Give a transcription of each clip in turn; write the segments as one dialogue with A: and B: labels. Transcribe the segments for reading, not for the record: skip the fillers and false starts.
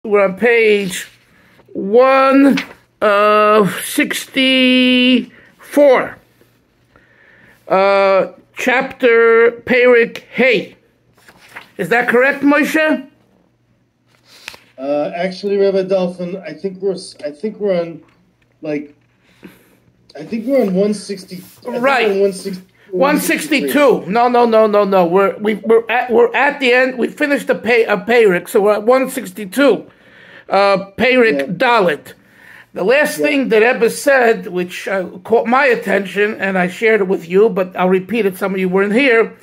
A: We're on page 164. Chapter Perik Hey. Is that correct, Moshe?
B: Actually, Rabbi Dolphin, I think we're on 160.
A: Right. 162. No. We're at the end. We finished the Perik, so we're at 162. Perik Dalit. The last thing that Rebbe said, which caught my attention, and I shared it with you, but I'll repeat it, some of you weren't here,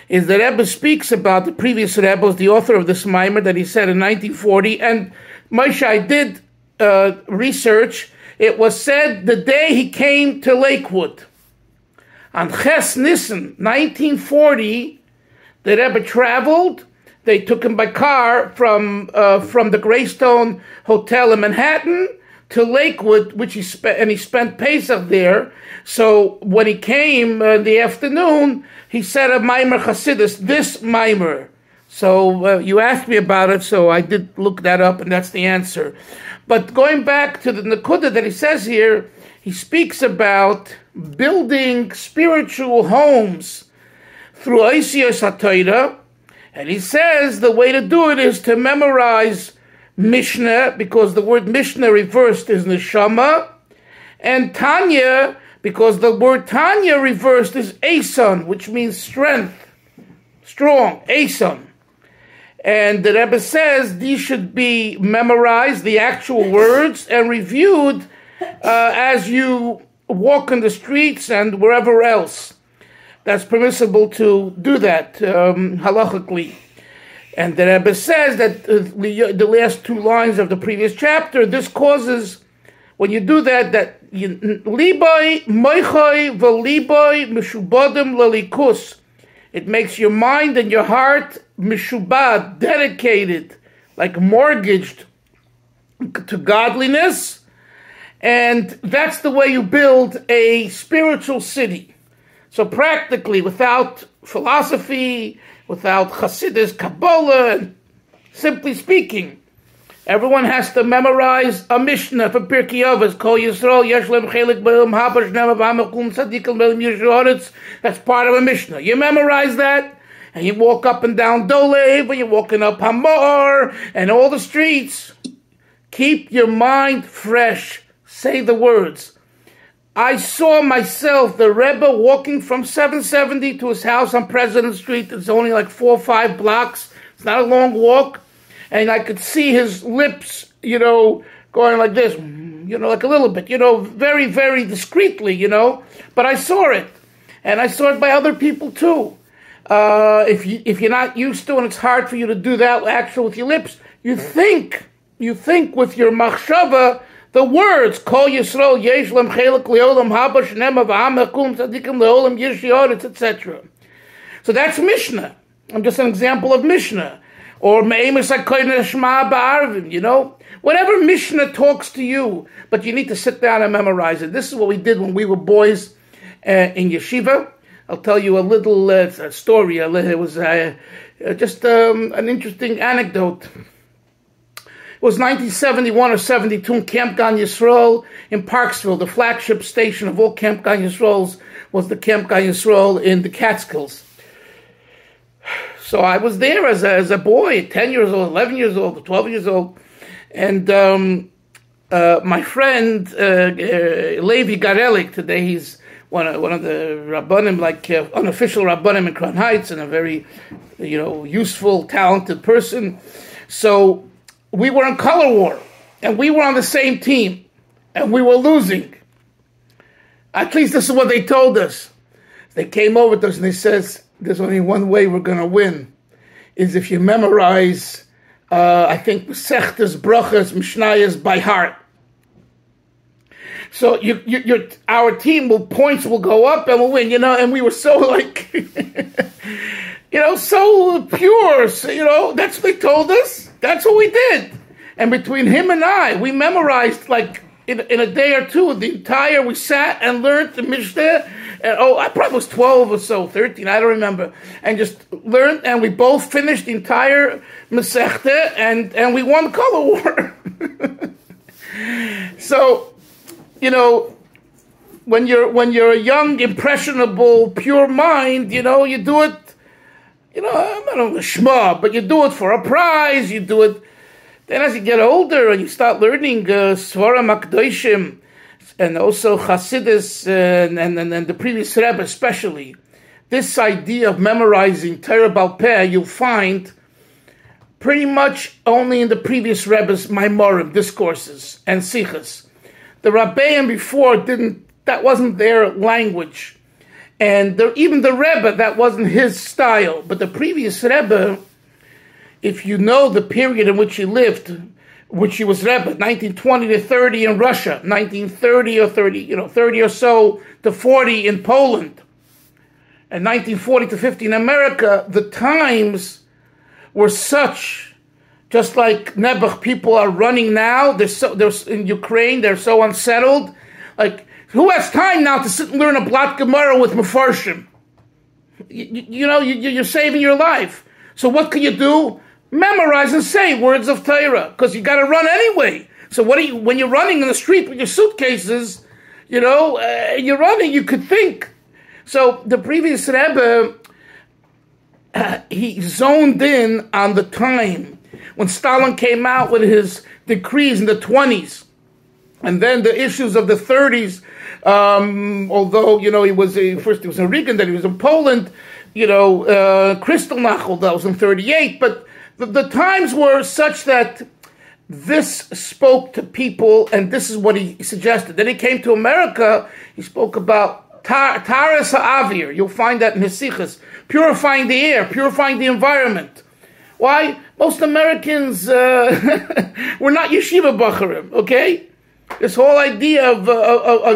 A: is that Rebbe speaks about the previous Rebbe, the author of this mimer that he said in 1940, and Moshe, I did research. It was said the day he came to Lakewood. On Ches Nissen, 1940, the Rebbe traveled. They took him by car from the Greystone Hotel in Manhattan to Lakewood, which he spent Pesach there. So when he came in the afternoon, he said a Maimer Chasidus, this Maimer. So you asked me about it, so I did look that up, and that's the answer. But going back to the Nakuda that he says here, he speaks about building spiritual homes through Oisiyos HaTorah, and he says the way to do it is to memorize Mishnah, because the word Mishnah reversed is Neshama, and Tanya, because the word Tanya reversed is Eson, which means strength, strong, Eson. And the Rebbe says these should be memorized, the actual words, and reviewed as you walk in the streets and wherever else. That's permissible to do that halachically. And the Rebbe says that the last two lines of the previous chapter, this causes, when you do that liboy moichoi v'liboy mishubadim lalikus. It makes your mind and your heart mishubad, dedicated, like mortgaged to godliness. And that's the way you build a spiritual city. So practically, without philosophy, without Hasidus, Kabbalah, and simply speaking, everyone has to memorize a Mishnah for Pirkei Avos. Kol Yisrael yesh lehem chelik b'ilm habash nema v'hamakum tzadikim b'ilm yeshoretz. That's part of a Mishnah. You memorize that, and you walk up and down Dolev, and you're walking up Hamor, and all the streets. Keep your mind fresh. Say the words. I saw myself, the Rebbe, walking from 770 to his house on President Street. It's only like 4 or 5 blocks. It's not a long walk. And I could see his lips, going like this, like a little bit, very, very discreetly, But I saw it. And I saw it by other people too. If you're not used to, and it's hard for you to do that actually with your lips, you think with your machshava, the words, Kol Yisrael yesh lem chelik leolam haba shnema v'hamakum tzadikim leolam yeshoretz, etc. So that's Mishnah. I'm just an example of Mishnah. Or Me'emes HaKodesh Shema Ba'arvim, Whatever Mishnah talks to you, but you need to sit down and memorize it. This is what we did when we were boys in Yeshiva. I'll tell you a little story. It was just an interesting anecdote. It was 1971 or 72 in Camp Gan Yisrael in Parksville. The flagship station of all Camp Gan Yisraels was the Camp Gan Yisrael in the Catskills. So I was there as a boy, 10 years old, 11 years old, 12 years old. And my friend, Levi Garelik, today he's one of the Rabbanim, unofficial Rabbanim in Crown Heights, and a very, useful, talented person. So we were in color war, and we were on the same team, and we were losing. At least this is what they told us. They came over to us and they says, there's only one way we're going to win, is if you memorize, I think, Masechtas, Brachas, Mishnayos by heart. So our team points will go up and we'll win, and we were so so pure, that's what they told us. That's what we did. And between him and I, we memorized in a day or two we sat and learned the Mishnah I probably was 12 or so, 13, I don't remember. And just learned, and we both finished the entire Masechta, and we won color war. So, when you're a young, impressionable, pure mind, you do it, I'm not on the shma, but you do it for a prize, you do it. Then as you get older and you start learning Svarim Akdoshim, and also Hasidus and the previous Rebbe especially, this idea of memorizing Torah Bal Peh you'll find pretty much only in the previous Rebbe's Maimorim, discourses, and Sichas. The Rabbeim before that wasn't their language. And even the Rebbe, that wasn't his style. But the previous Rebbe, if you know the period in which he lived, which he was Rebbe, 1920 to 30 in Russia, 1930 or 30 or so to 40 in Poland, and 1940 to 50 in America, the times were such, just like Nebuch people are running now, they're in Ukraine, they're so unsettled. Like, who has time now to sit and learn a Blat Gemara with Mefarshim? You're saving your life. So what can you do? Memorize and say words of Torah, because you got to run anyway. So when you're running in the street with your suitcases, you're running, you could think. So the previous Rebbe, he zoned in on the time when Stalin came out with his decrees in the 20s, and then the issues of the 30s. Although he was first he was in Riga, then he was in Poland. Kristallnacht, that was in 38. But the times were such that this spoke to people, and this is what he suggested. Then he came to America. He spoke about Taras Ha'avir. You'll find that in his Sichas, purifying the air, purifying the environment. Why? Most Americans were not yeshiva bacharim, okay? This whole idea of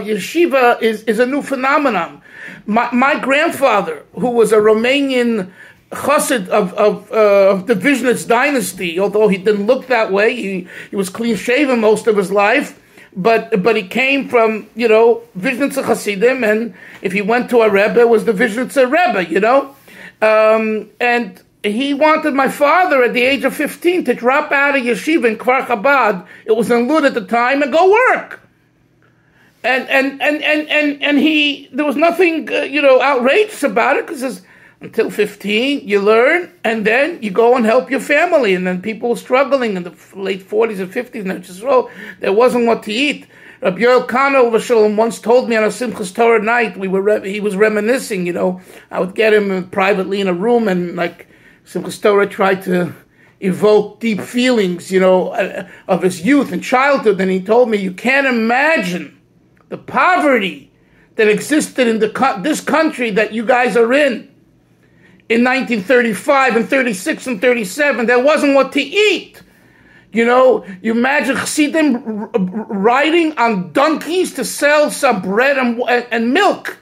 A: yeshiva is a new phenomenon. My grandfather, who was a Romanian chassid of the Vishnitz dynasty, although he didn't look that way, he was clean shaven most of his life, but he came from Vishnitz chassidim, and if he went to a rebbe, it was the Vishnitz rebbe, and he wanted my father at the age of 15 to drop out of yeshiva in Kfar Chabad. It was in Lud at the time, and go work. And he, there was nothing outrageous about it, because until 15 you learn, and then you go and help your family. And then people were struggling in the late 40s and 50s in Israel. There wasn't what to eat. Rabbi Yoel Kano once told me on a Simchas Torah night, he was reminiscing. I would get him privately in a room, and like Simchas Torah tried to evoke deep feelings, of his youth and childhood. And he told me, you can't imagine the poverty that existed in this country that you guys are in 1935 and 36 and 37. There wasn't what to eat. You imagine Chassidim riding on donkeys to sell some bread and milk,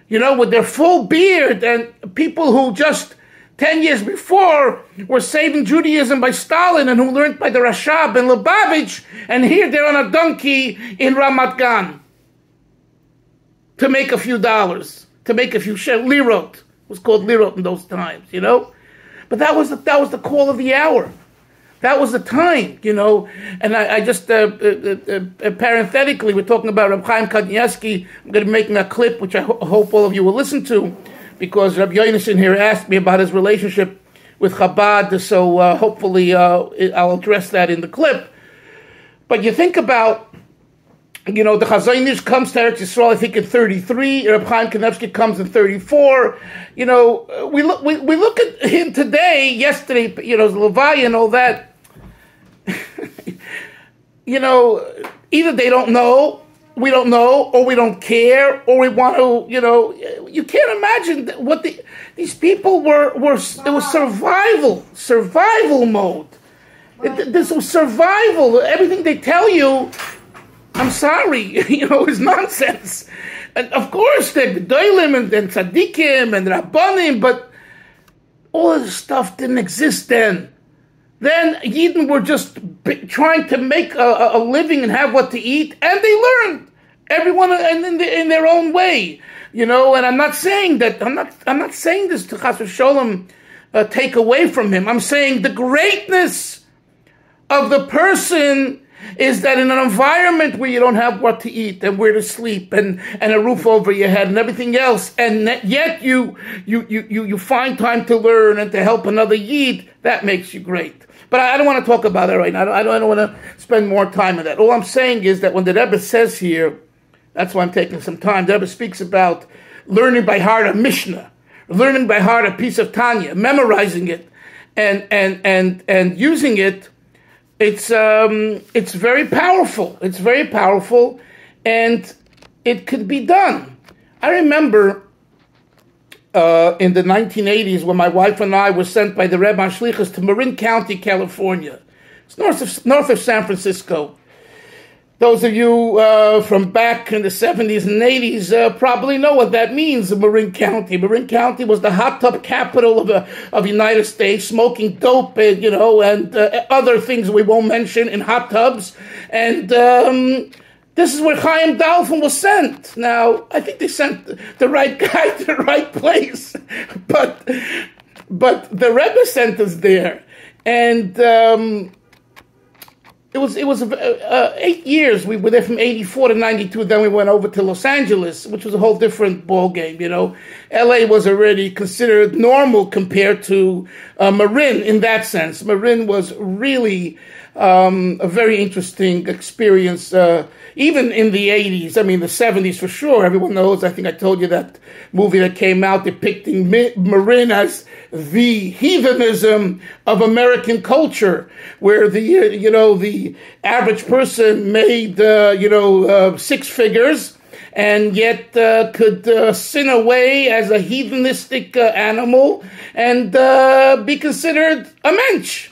A: with their full beard, and people who just 10 years before were saving Judaism by Stalin, and who learned by the Rashab and Lubavitch, and here they're on a donkey in Ramat Gan to make a few dollars, to make a few lirot. It was called lirot in those times, But that was the call of the hour. That was the time, And I just parenthetically, we're talking about Reb Chaim Kanievsky. I'm going to be making a clip, which I hope all of you will listen to, because Rabbi Yonason here asked me about his relationship with Chabad, so hopefully I'll address that in the clip. But you think about, the Chazon Ish comes to Eretz Yisrael, I think in 33. Reb Chaim Kanievsky comes in 34. We look at him today, yesterday, Levaya and all that. Either they don't know, we don't know, or we don't care, or we want to, you can't imagine what these people were, it was survival mode. This was survival. Everything they tell you, I'm sorry, is nonsense. And of course, they're Gedolim and Tzadikim and Rabbanim, but all of this stuff didn't exist then. Then Yidden were just trying to make a living and have what to eat, and they learned. everyone in their own way, And I'm not saying that. I'm not saying this to Chas v'Sholom take away from him. I'm saying the greatness of the person is that in an environment where you don't have what to eat and where to sleep and a roof over your head and everything else, and yet you find time to learn and to help another Yid, that makes you great. But I don't want to talk about that right now. I don't want to spend more time on that. All I'm saying is that when the Rebbe says here, that's why I'm taking some time, the Rebbe speaks about learning by heart a Mishnah, learning by heart a piece of Tanya, memorizing it, and using it. It's very powerful. It's very powerful, and it could be done. I remember in the 1980s when my wife and I were sent by the Rebbe on Shlichus to Marin County, California. It's north of San Francisco. Those of you from back in the 70s and 80s probably know what that means, Marin County. Marin County was the hot tub capital of the United States, smoking dope, and other things we won't mention in hot tubs. And this is where Chaim Dalfin was sent. Now, I think they sent the right guy to the right place. But the Rebbe sent us there. And it was 8 years. We were there from 84 to 92. Then we went over to Los Angeles, which was a whole different ball game. L.A. was already considered normal compared to Marin in that sense. Marin was really a very interesting experience, even in the 80s. I mean, the 70s for sure. Everyone knows. I think I told you that movie that came out depicting Marin as the heathenism of American culture, where the average person made six figures and yet could sin away as a heathenistic animal and be considered a mensch.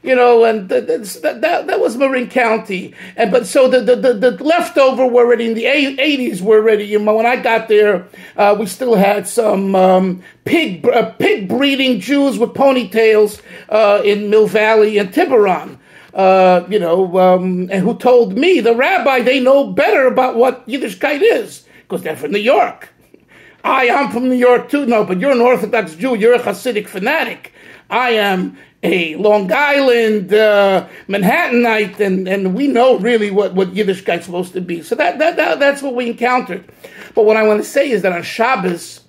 A: And that was Marin County. But so the leftover were already in the 80s. Were already, when I got there, we still had some pig breeding Jews with ponytails in Mill Valley and Tiburon. And who told me, the rabbi, they know better about what Yiddishkeit is because they're from New York. I'm from New York too. No, but you're an Orthodox Jew. You're a Hasidic fanatic. I am a Long Island Manhattanite, and we know really what Yiddishkeit's supposed to be. So that's what we encountered. But what I want to say is that on Shabbos,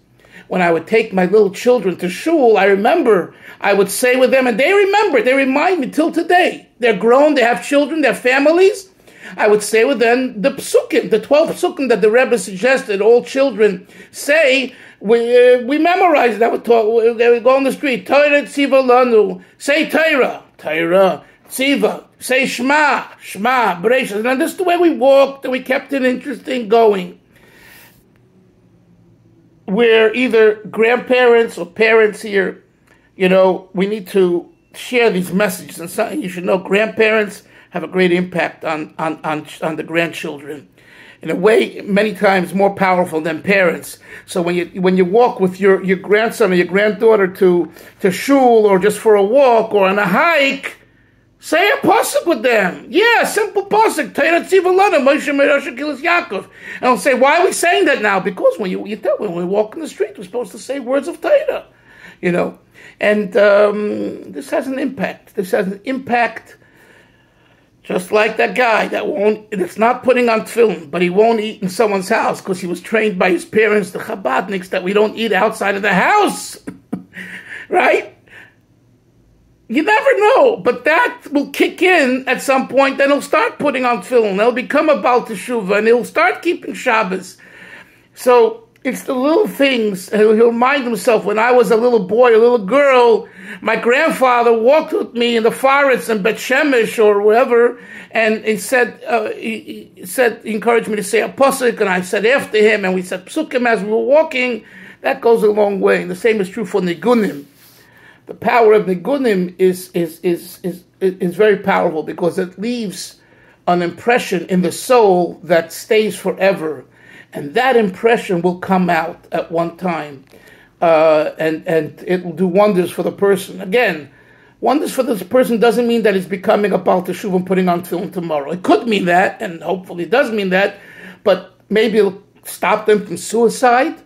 A: when I would take my little children to shul, I remember I would say with them, and they remind me till today. They're grown, they have children, they have families. I would say with them the psukim, the 12 psukim that the Rebbe suggested all children say. We memorized it. I would talk. They would go on the street. Torah tziva lanu. Say Torah, tziva. Say Shema, Bereshit. And this is the way we walked, and we kept it interesting going. We're either grandparents or parents here. We need to share these messages. And something you should know: grandparents have a great impact on the grandchildren. In a way, many times more powerful than parents. So when you walk with your grandson or your granddaughter to shul or just for a walk or on a hike, say a pasuk with them. Yeah, simple pasuk. Torah tziva lanu, Moshe Merosha Kilas Yaakov. And I'll say, why are we saying that now? Because when we walk in the street, we're supposed to say words of Torah. And this has an impact. This has an impact. Just like that guy that's not putting on tefillin, but he won't eat in someone's house because he was trained by his parents, the Chabadniks, that we don't eat outside of the house. Right? You never know, but that will kick in at some point, then he'll start putting on tefillin. He'll become a Baal Teshuvah, and he'll start keeping Shabbos. So it's the little things, and he'll remind himself, when I was a little boy, a little girl, my grandfather walked with me in the forests in Bet Shemesh or wherever, and he encouraged me to say a pasuk, and I said after him, and we said psukim as we were walking. That goes a long way. And the same is true for nigunim. The power of nigunim is very powerful because it leaves an impression in the soul that stays forever. And that impression will come out at one time, and it will do wonders for the person. Again, wonders for this person doesn't mean that he's becoming a Baal Teshuvah and putting on tefillin tomorrow. It could mean that, and hopefully it does mean that, but Maybe it'll stop them from suicide.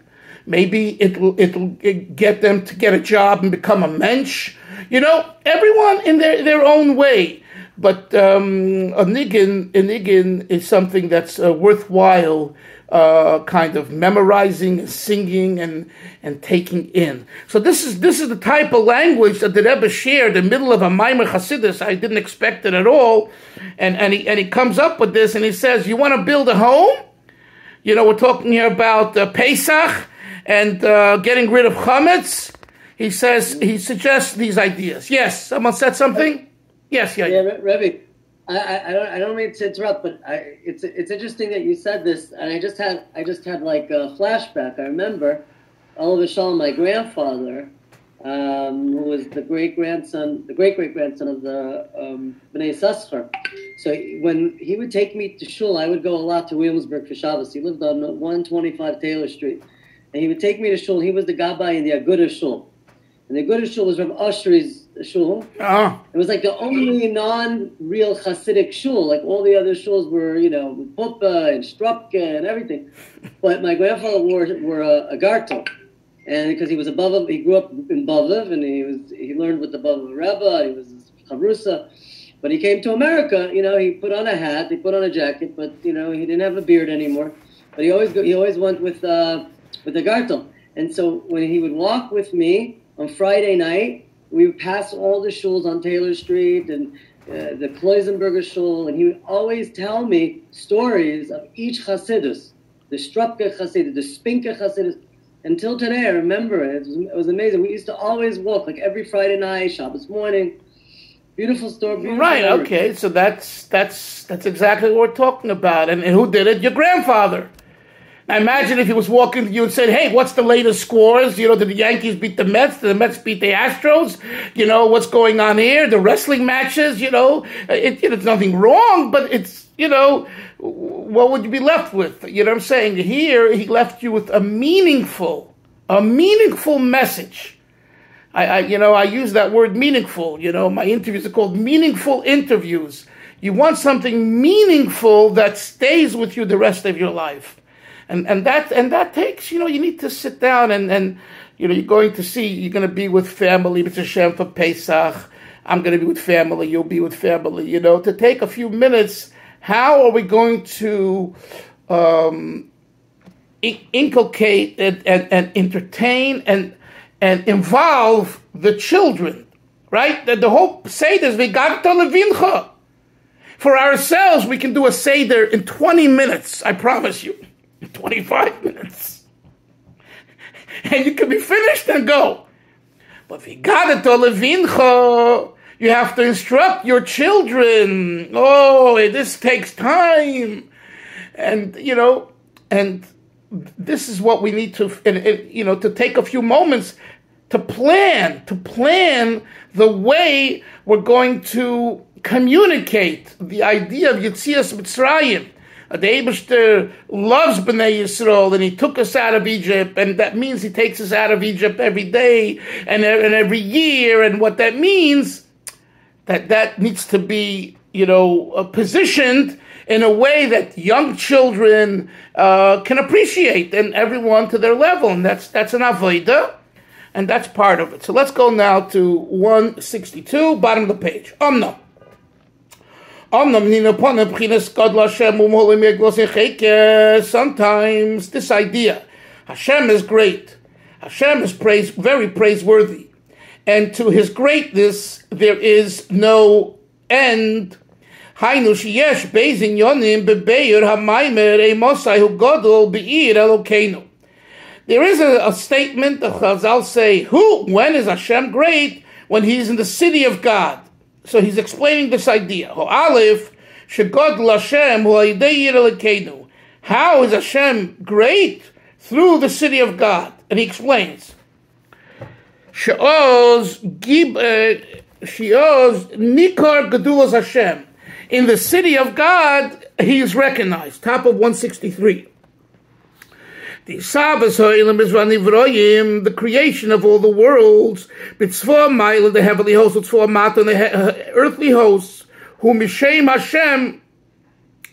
A: Maybe it'll get them to get a job and become a mensch. Everyone in their own way. But a niggin is something that's worthwhile kind of memorizing and singing and taking in. So this is the type of language that the Rebbe shared in the middle of a Maimer Chassidus. I didn't expect it at all. And he comes up with this and he says, you want to build a home? We're talking here about Pesach and getting rid of chametz. He suggests these ideas. Yes, someone said something? Yes, yeah.
C: Yeah, Rebbe, I don't mean to interrupt, but it's interesting that you said this, and I just had like a flashback. I remember, Olav Shalom, my grandfather, who was the great great grandson of the Bnei Yissaschar. So when he would take me to shul, I would go a lot to Williamsburg for Shabbos. He lived on 125 Taylor Street, and he would take me to shul. He was the gabbai in the Agudah shul, and the Agudah shul was Rav Oshry's shul. It was like the only non-real Hasidic shul. Like all the other shuls were, with pupa and strupka and everything. But my grandfather wore a gartel, and because he was he grew up in Baviv, and he learned with the Baviv Rebbe. He was chavrusa. But he came to America. He put on a hat, he put on a jacket, but he didn't have a beard anymore. But he always went with the gartel. And so when he would walk with me on Friday night, we would pass all the shuls on Taylor Street and the Kloisenberger shul, and he would always tell me stories of each Chassidus, the Strupke Chassidus, the Spinke Chassidus. Until today, I remember it. It was amazing. We used to always walk, like every Friday night, Shabbos morning. Beautiful story. Beautiful
A: right,
C: memory.
A: Okay, so that's exactly what we're talking about. And who did it? Your grandfather. Now imagine if he was walking to you and said, hey, what's the latest scores? Did the Yankees beat the Mets? Did the Mets beat the Astros? What's going on here? The wrestling matches, it's nothing wrong, but it's, what would you be left with? You know what I'm saying? Here, he left you with a meaningful message. I use that word meaningful. My interviews are called meaningful interviews. You want something meaningful that stays with you the rest of your life. And that takes, you need to sit down and you're going to be with family, B'tz Hashem, for Pesach. I'm going to be with family, you'll be with family, to take a few minutes. How are we going to inculcate and entertain and involve the children, right? The whole Seder is V'gavta levincha. For ourselves, we can do a Seder in 20 minutes, I promise you. 25 minutes. And you can be finished and go. But V'gavta levincha, you have to instruct your children. Oh, this takes time. And, and this is what we need to, to take a few moments to plan the way we're going to communicate the idea of Yetzias Mitzrayim. The Eibishter loves Bnei Yisrael, and he took us out of Egypt, and that means he takes us out of Egypt every day and every year, and what that means, that needs to be, positioned in a way that young children can appreciate, and everyone to their level, and that's an avodah, and that's part of it. So let's go now to 162, bottom of the page. Sometimes this idea, Hashem is great, Hashem is very praiseworthy, and to his greatness there is no end. There is a statement that Chazal say, when is Hashem great? When he's in the city of God. So he's explaining this idea. How is Hashem great? Through the city of God. And he explains. Nikar Gedulas Hashem. In the city of God, he is recognized. Top of 163. The creation of all the worlds, the heavenly hosts, and the earthly hosts, whom Mishem Hashem,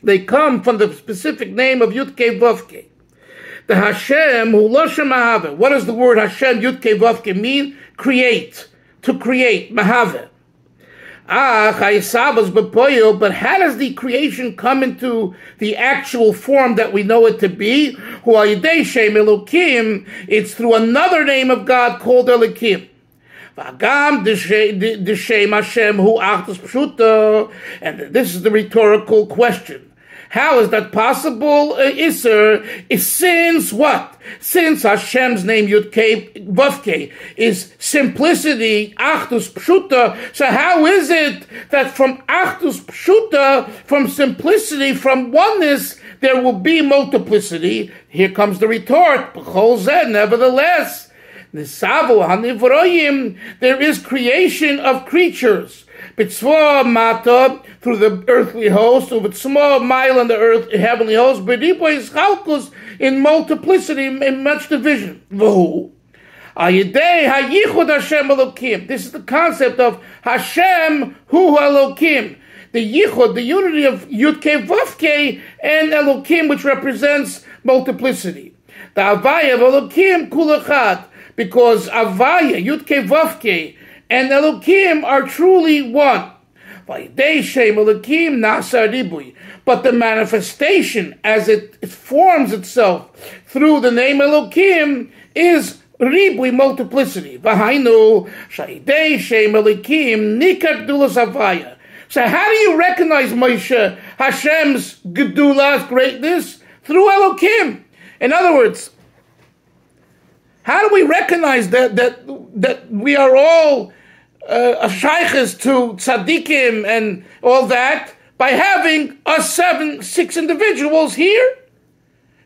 A: They come from the specific name of Yud-Kei Vav-Kei. The Hashem hu loshem mahave. What does the word Hashem Yud-Kei Vav-Kei mean? Create. To create. Mahave. But how does the creation come into the actual form that we know it to be? It's through another name of God called Elokim. And this is the rhetorical question. How is that possible, Isser? Since what? Since Hashem's name Yud-Kei Vav-Kei is simplicity, Achdus Pshuta, so how is it that from Achdus Pshuta, from simplicity, from oneness, there will be multiplicity? Here comes the retort. Nevertheless, there is creation of creatures. B'tzvah mata, through the earthly host, of tzvah mile on the earth, heavenly host, b'dipo is chalkus, in multiplicity, in much division. V'hu ayidei hayichud Hashem Elokim. This is the concept of Hashem hu Elokim. The yichud, the unity of Yud-Kei Vav-Kei and Elokim, which represents multiplicity. The avaya of Elokim kulachad, because avaya, Yud-Kei Vav-Kei, and Elokim are truly one. But the manifestation, as it forms itself through the name Elokim, is ribui, multiplicity. So how do you recognize Moshe, Hashem's Gedulah's greatness? Through Elokim. In other words, how do we recognize that we are all shaykhs to tzaddikim and all that? By having us 6 individuals here.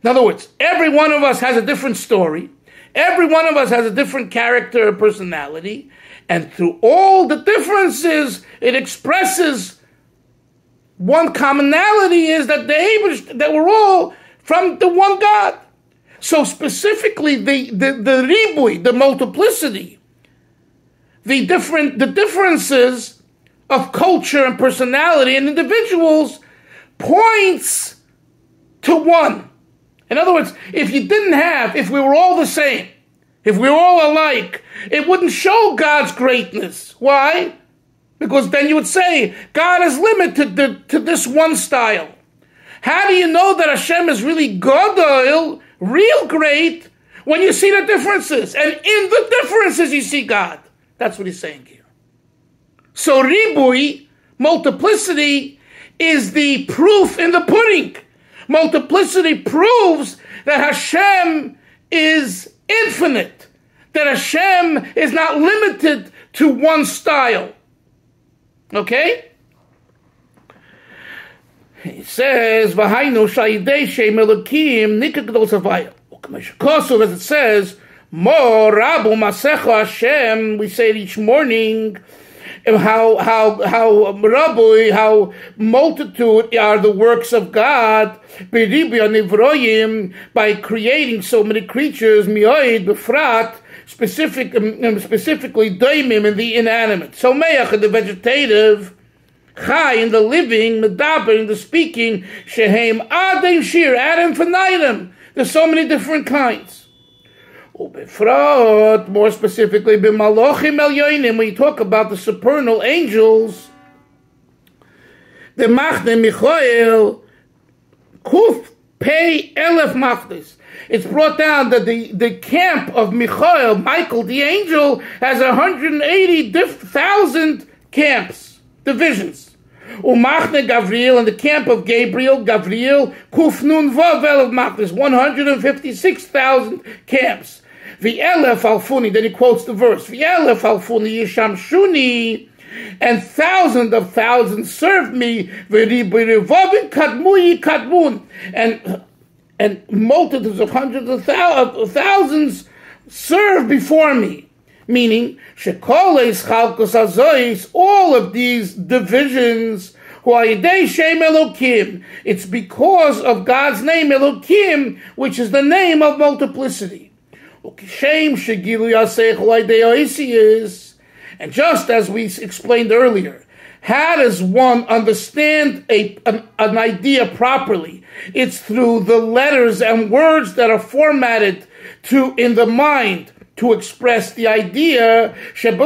A: In other words, every one of us has a different story. Every one of us has a different character or personality. And through all the differences, it expresses one commonality, is that that we're all from the one God. So specifically, the ribui, the multiplicity, the differences of culture and personality and individuals points to one. In other words, if we were all the same, if we were all alike, it wouldn't show God's greatness. Why? Because then you would say, God is limited to this one style. How do you know that Hashem is really Gadol, real great, when you see the differences? And in the differences you see God. That's what he's saying here. So ribui, multiplicity, is the proof in the pudding. Multiplicity proves that Hashem is infinite, that Hashem is not limited to one style. Okay? He says, "V'hainu shayidei shem Elokim nikagdol savaya." As it says, "Mo rabu masecha Hashem." We say it each morning. How multitude are the works of God by creating so many creatures, mioid befrat, specifically daimim in the inanimate, so meach in the vegetative, chai in the living, medaber in the speaking, shehem adem shir ad infinitum. There's so many different kinds. More specifically, when you talk about the supernal angels, the Machne Michael, Kuf Pei Elef Machnes. It's brought down that the camp of Michael, the angel, has 180,000 camps, divisions. Umachne Gavriel, and the camp of Gabriel, Kuf Nun Vav Elef Machnes, 156,000 camps. V'elef alfuni, then he quotes the verse, V'elef alfuni yisham shuni, and thousands of thousands served me, v'ribirivavin kadmuyi kadmun, and multitudes of hundreds of thousands served before me. Meaning, shekoles chalkos azois, all of these divisions, huayidei shem Elokim, it's because of God's name Elokim, which is the name of multiplicity. And just as we explained earlier, How does one understand an idea properly? It's through the letters and words that are formatted in the mind to express the idea. If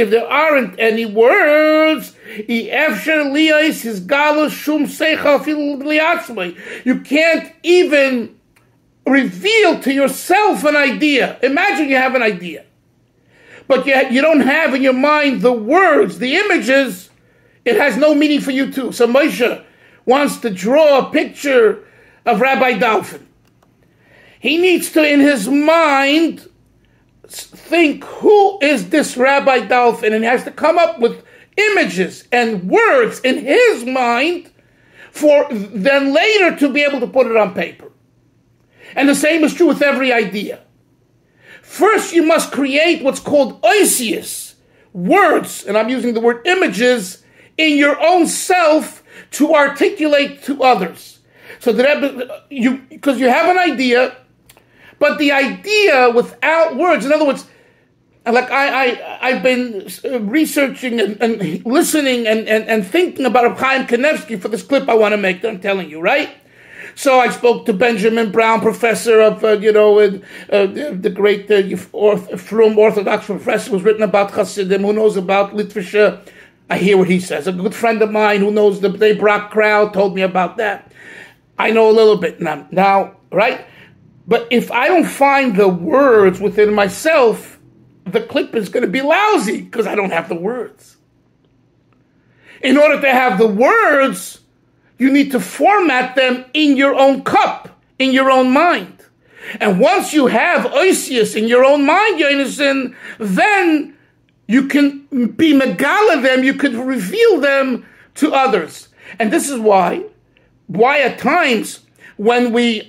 A: there aren't any words, you can't even reveal to yourself an idea. Imagine you have an idea, but you don't have in your mind the words, the images. It has no meaning for you too. So Moshe wants to draw a picture of Rabbi Dalfin. He needs to, in his mind, think, who is this Rabbi Dalfin? And he has to come up with images and words in his mind for then later to be able to put it on paper. And the same is true with every idea. First, you must create what's called oisius, words, and I'm using the word images, in your own self to articulate to others. So that because you have an idea, but the idea without words, in other words, like I've been researching and listening and thinking about Chaim Kanevsky for this clip I want to make that I'm telling you, right? So I spoke to Benjamin Brown, professor of, the great Frum Orthodox professor who's written about Hasidim, who knows about literature. I hear what he says. A good friend of mine who knows the Bnei Brak crowd told me about that. I know a little bit now, right? But if I don't find the words within myself, the clip is going to be lousy because I don't have the words. In order to have the words, you need to format them in your own cup, in your own mind. And once you have oisius in your own mind, Yonason, then you can be megala them, you could reveal them to others. And this is why at times when we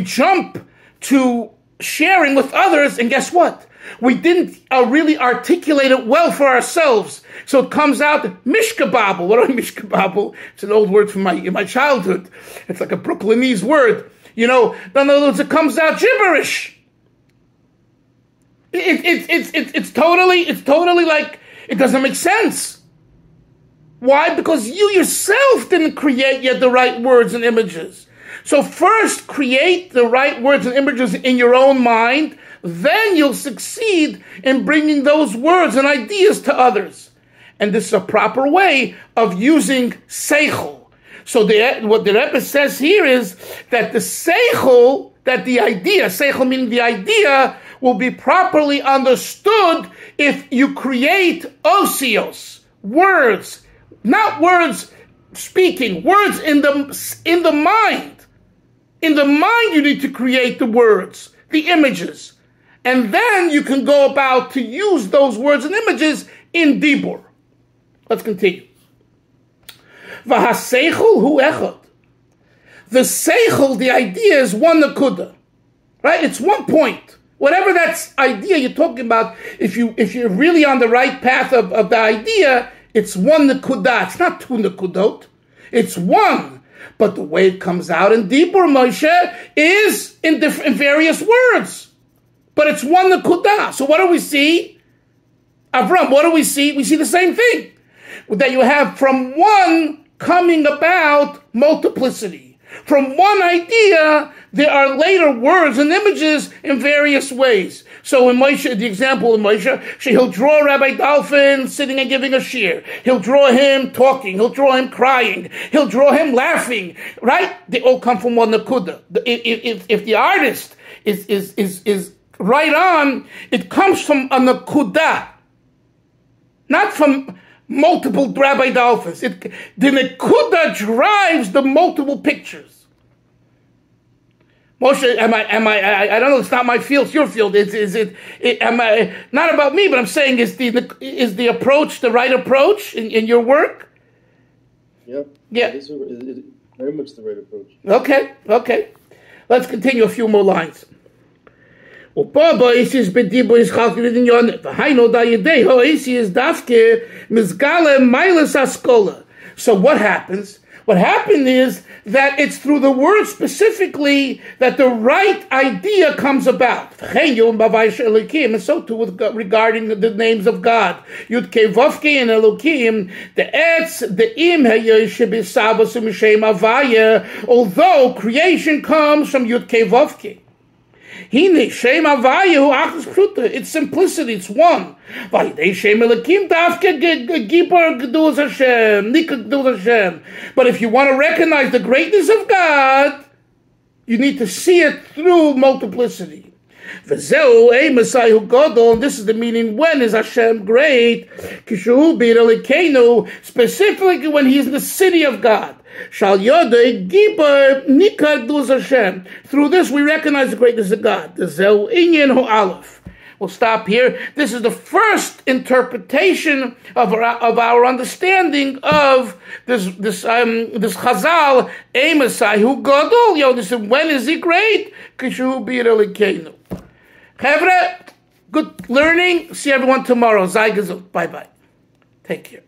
A: jump to sharing with others, and guess what? We didn't really articulate it well for ourselves. So it comes out mishkababel. What are mishkababel? It's an old word from my childhood. It's like a Brooklynese word. In other words, it comes out gibberish. It's totally like, it doesn't make sense. Why? Because you yourself didn't create yet the right words and images. So first create the right words and images in your own mind, then you'll succeed in bringing those words and ideas to others. And this is a proper way of using seichel. So what the Rebbe says here is that the seichel, that the idea, seichel meaning the idea, will be properly understood if you create osios, words, not words speaking, words in the mind. In the mind you need to create the words, the images. And then you can go about to use those words and images in dibur. Let's continue. V'haseichel hu echad. The seichel, the idea, is one nakuda, right? It's one point. Whatever that idea you're talking about, if you're really on the right path of the idea, it's one nakuda. It's not two nakudot. It's one. But the way it comes out in dibur, Moshe, is in various words. But it's one nakuda. So what do we see? Avram, what do we see? We see the same thing. That you have from one coming about multiplicity. From one idea, there are later words and images in various ways. So in Moshe, the example of Moshe, he'll draw Rabbi Dalfin sitting and giving a shiur. He'll draw him talking. He'll draw him crying. He'll draw him laughing. Right? They all come from one nakuda. If the artist is right on, it comes from a nakuda, not from multiple Rabbi Dalfins. The nakuda drives the multiple pictures. Moshe, I don't know, it's not my field, it's your field. Not about me, but I'm saying, is the approach the right approach in your work?
B: Yep.
A: Yeah.
B: It is very much the right approach.
A: Okay. Let's continue a few more lines. So So what happens? What happened is that it's through the word specifically that the right idea comes about. And so too regarding the names of God. Yud Kei Vav Kei and Elokim, the Etz, the Im Hayoshe Mishem Avaya, although creation comes from Yud Kei Vav Kei. It's simplicity, it's one. But if you want to recognize the greatness of God, you need to see it through multiplicity. And this is the meaning, when is Hashem great? Specifically when he's in the city of God. Through this we recognize the greatness of God. We'll stop here. This is the first interpretation of our understanding of this Chazal, Emasai, who Gadol. This is, when is he great? Chevra, good learning. See everyone tomorrow. Zai Gezut. Bye-bye. Take care.